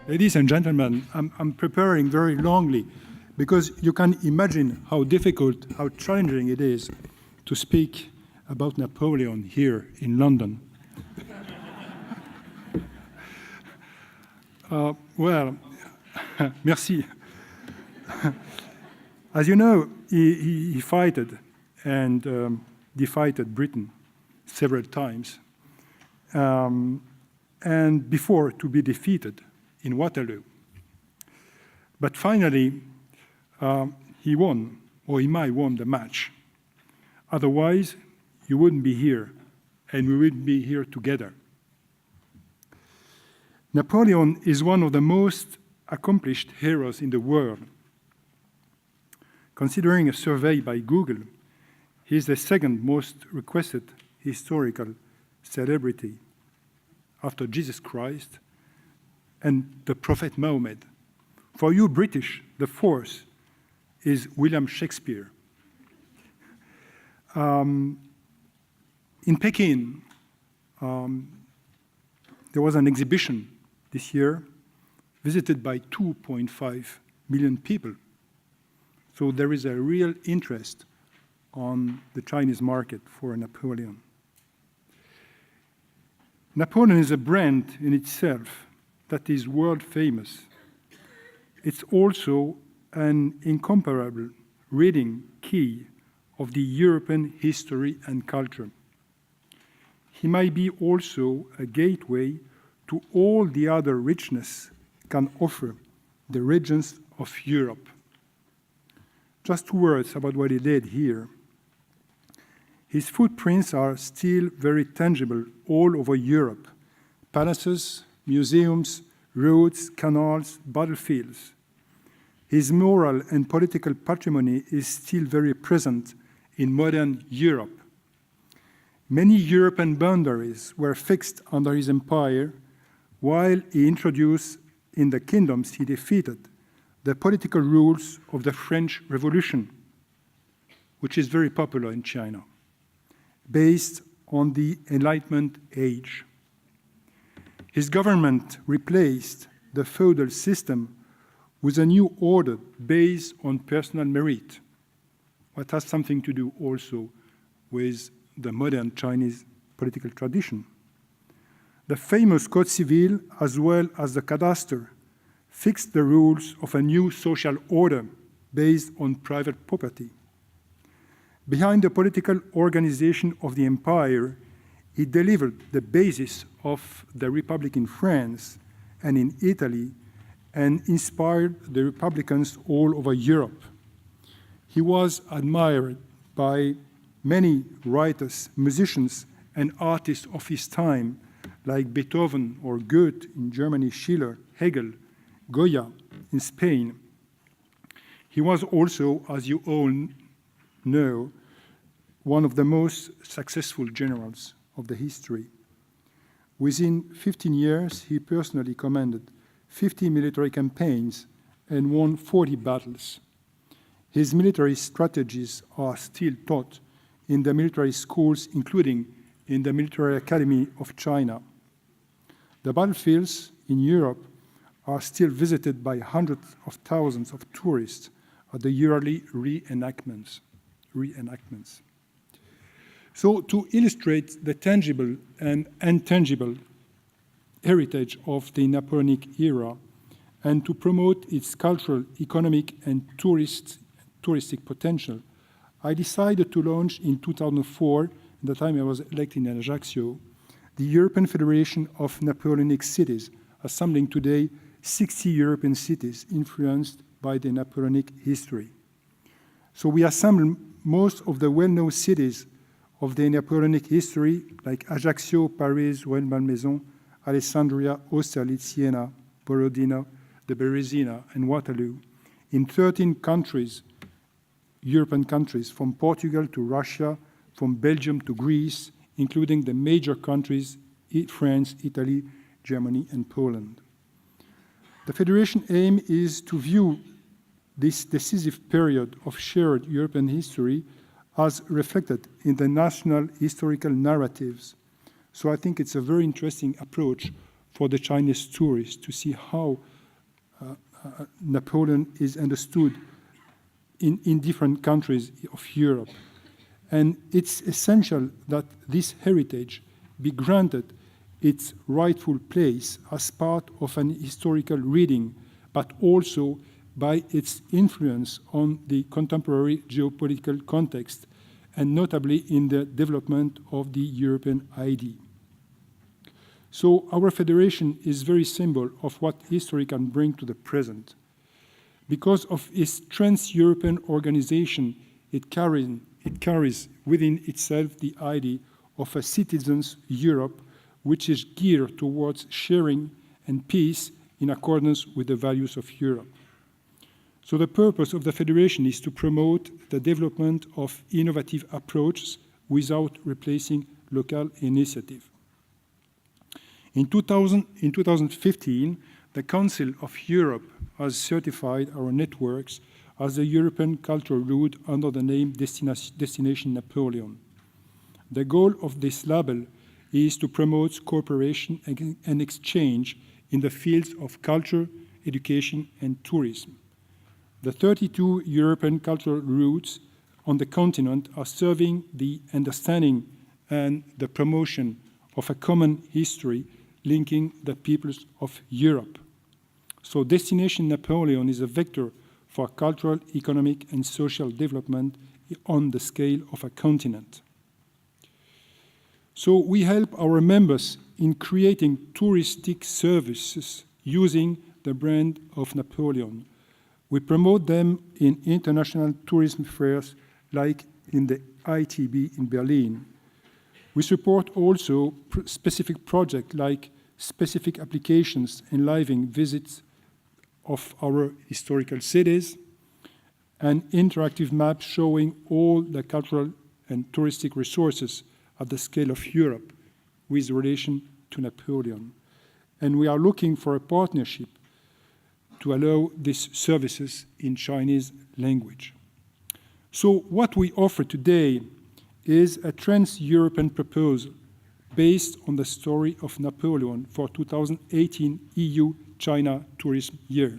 Ladies and gentlemen, I'm preparing very longly because you can imagine how difficult, how challenging it is to speak about Napoleon here in London. Well, merci. As you know, he fought and defeated Britain several times, and before to be defeated in Waterloo. But finally, he won, or he might won the match. Otherwise, you wouldn't be here, and we wouldn't be here together. Napoleon is one of the most accomplished heroes in the world. Considering a survey by Google, he is the second most requested historical celebrity after Jesus Christ and the Prophet Muhammad. For you British, the fourth is William Shakespeare. In Peking, there was an exhibition this year visited by 2.5 million people. So there is a real interest on the Chinese market for Napoleon. Napoleon is a brand in itself that is world famous. It's also an incomparable reading key of the European history and culture. He might be also a gateway to all the other richness can offer the regions of Europe. Just 2 words about what he did here. His footprints are still very tangible all over Europe. Palaces, museums, roads, canals, battlefields. His moral and political patrimony is still very present in modern Europe. Many European boundaries were fixed under his empire, while he introduced in the kingdoms he defeated the political rules of the French Revolution, which is very popular in China, based on the Enlightenment age. His government replaced the feudal system with a new order based on personal merit, what has something to do also with the modern Chinese political tradition. The famous Code Civil, as well as the Cadastre, fixed the rules of a new social order based on private property. Behind the political organization of the empire, he delivered the basis of the Republic in France and in Italy and inspired the republicans all over Europe. He was admired by many writers, musicians, and artists of his time, like Beethoven or Goethe in Germany, Schiller, Hegel, Goya in Spain. He was also, as you all know, one of the most successful generals of the history. Within 15 years, he personally commanded 50 military campaigns and won 40 battles. His military strategies are still taught in the military schools, including in the Military Academy of China. The battlefields in Europe are still visited by hundreds of thousands of tourists at the yearly reenactments. So to illustrate the tangible and intangible heritage of the Napoleonic era and to promote its cultural, economic, and touristic potential, I decided to launch in 2004, at the time I was elected in Ajaccio, the European Federation of Napoleonic Cities, assembling today 60 European cities influenced by the Napoleonic history. So we assemble most of the well-known cities of the Napoleonic history, like Ajaccio, Paris, Rueil-Malmaison, Alessandria, Austerlitz, Siena, Borodino, the Berezina, and Waterloo, in 13 countries, European countries, from Portugal to Russia, from Belgium to Greece, including the major countries, France, Italy, Germany, and Poland. The Federation aim is to view this decisive period of shared European history as reflected in the national historical narratives. So I think it's a very interesting approach for the Chinese tourists to see how Napoleon is understood in different countries of Europe. And it's essential that this heritage be granted its rightful place as part of an historical reading, but also by its influence on the contemporary geopolitical context, and notably in the development of the European idea. So our federation is very symbol of what history can bring to the present. Because of its trans-European organization, it carries within itself the idea of a citizens' Europe, which is geared towards sharing and peace in accordance with the values of Europe. So the purpose of the Federation is to promote the development of innovative approaches without replacing local initiative. In 2015, the Council of Europe has certified our networks as a European cultural route under the name Destination Napoleon. The goal of this label is to promote cooperation and exchange in the fields of culture, education, and tourism. The 32 European cultural routes on the continent are serving the understanding and the promotion of a common history linking the peoples of Europe. So Destination Napoleon is a vector for cultural, economic, and social development on the scale of a continent. So we help our members in creating touristic services using the brand of Napoleon. We promote them in international tourism fairs like in the ITB in Berlin. We support also specific projects like specific applications enlivening visits of our historical cities, and interactive maps showing all the cultural and touristic resources at the scale of Europe with relation to Napoleon. And we are looking for a partnership to allow these services in Chinese language. So what we offer today is a trans-European proposal based on the story of Napoleon for 2018 EU-China Tourism Year.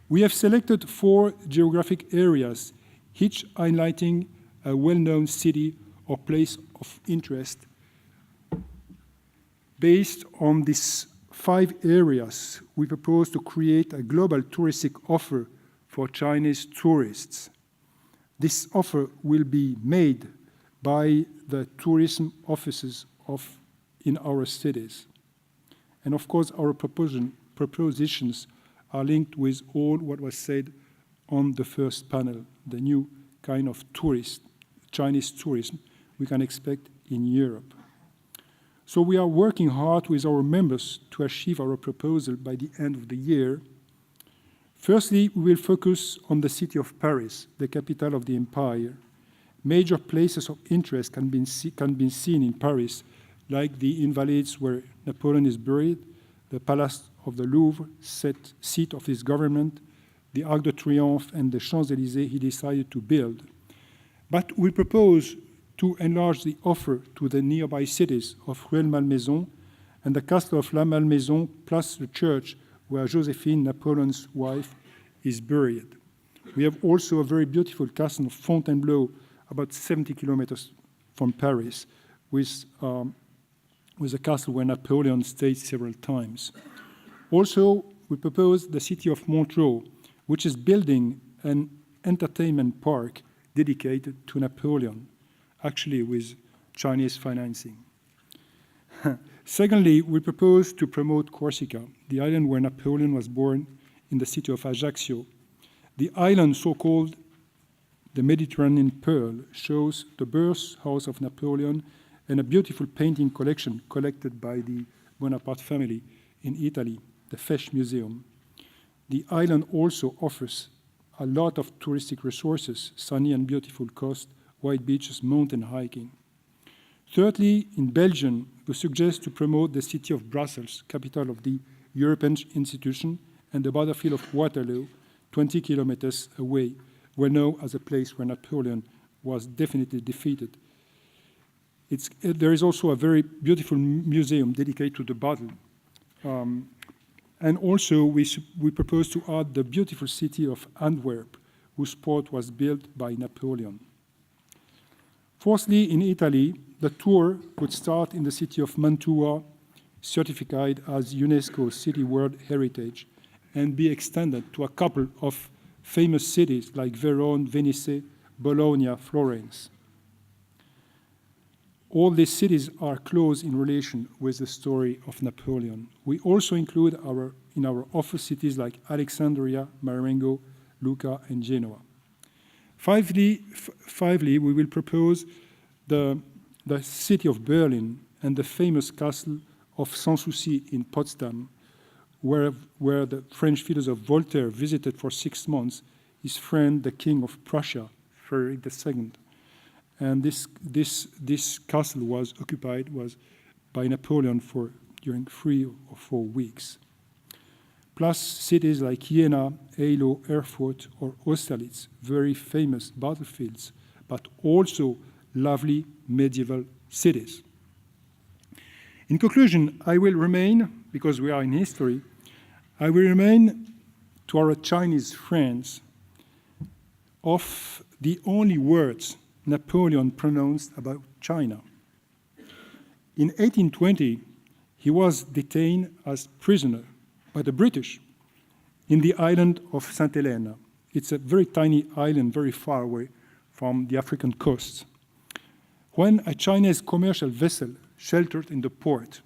We have selected 4 geographic areas, each highlighting a well-known city or place of interest. Based on these 5 areas, we propose to create a global touristic offer for Chinese tourists. This offer will be made by the tourism offices in our cities. And of course, our propositions are linked with all what was said on the first panel, the new kind of Chinese tourism we can expect in Europe. So we are working hard with our members to achieve our proposal by the end of the year. Firstly, we will focus on the city of Paris, the capital of the empire. Major places of interest can be seen in Paris, like the Invalides where Napoleon is buried, the Palace of the Louvre, seat of his government, the Arc de Triomphe, and the Champs-Élysées he decided to build. But we propose to enlarge the offer to the nearby cities of Rueil-Malmaison and the castle of La Malmaison, plus the church where Josephine, Napoleon's wife, is buried. We have also a very beautiful castle of Fontainebleau, about 70 kilometers from Paris, with a castle where Napoleon stayed several times. Also, we propose the city of Montreux, which is building an entertainment park dedicated to Napoleon, actually with Chinese financing. Secondly, we propose to promote Corsica, the island where Napoleon was born in the city of Ajaccio. The island, so-called the Mediterranean Pearl, shows the birth house of Napoleon and a beautiful painting collection collected by the Bonaparte family in Italy, the Fesch Museum. The island also offers a lot of touristic resources, sunny and beautiful coast, white beaches, mountain hiking. Thirdly, in Belgium, we suggest to promote the city of Brussels, capital of the European institution, and the battlefield of Waterloo, 20 kilometers away, well known as a place where Napoleon was definitely defeated. There is also a very beautiful museum dedicated to the battle, And also, we propose to add the beautiful city of Antwerp, whose port was built by Napoleon. Fourthly, in Italy, the tour would start in the city of Mantua, certified as UNESCO City World Heritage, and be extended to a couple of famous cities like Verona, Venice, Bologna, Florence. All these cities are close in relation with the story of Napoleon. We also include in our offer cities like Alexandria, Marengo, Lucca, and Genoa. Fifthly, we will propose the city of Berlin and the famous castle of Sanssouci in Potsdam, where the French philosopher Voltaire visited for 6 months his friend, the King of Prussia, Frederick II. And this castle was occupied by Napoleon during 3 or 4 weeks. Plus cities like Jena, Eylau, Erfurt, or Austerlitz, very famous battlefields, but also lovely medieval cities. In conclusion, I will remain, because we are in history, I will remain to our Chinese friends of the only words Napoleon pronounced about China. In 1820, he was detained as prisoner by the British in the island of St. Helena. It's a very tiny island, very far away from the African coast. When a Chinese commercial vessel sheltered in the port,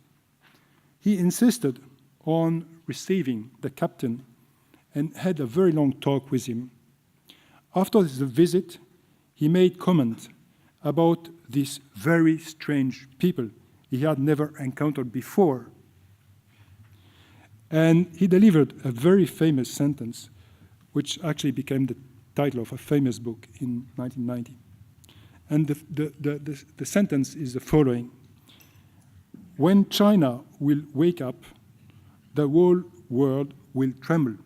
he insisted on receiving the captain and had a very long talk with him. After the visit, he made comment about these very strange people he had never encountered before. And he delivered a very famous sentence, which actually became the title of a famous book in 1990. And the sentence is the following: when China will wake up, the whole world will tremble.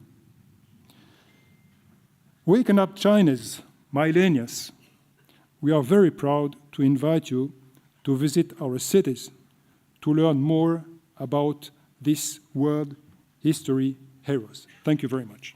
Waken up, Chinese, millennials. We are very proud to invite you to visit our cities to learn more about these world history heroes. Thank you very much.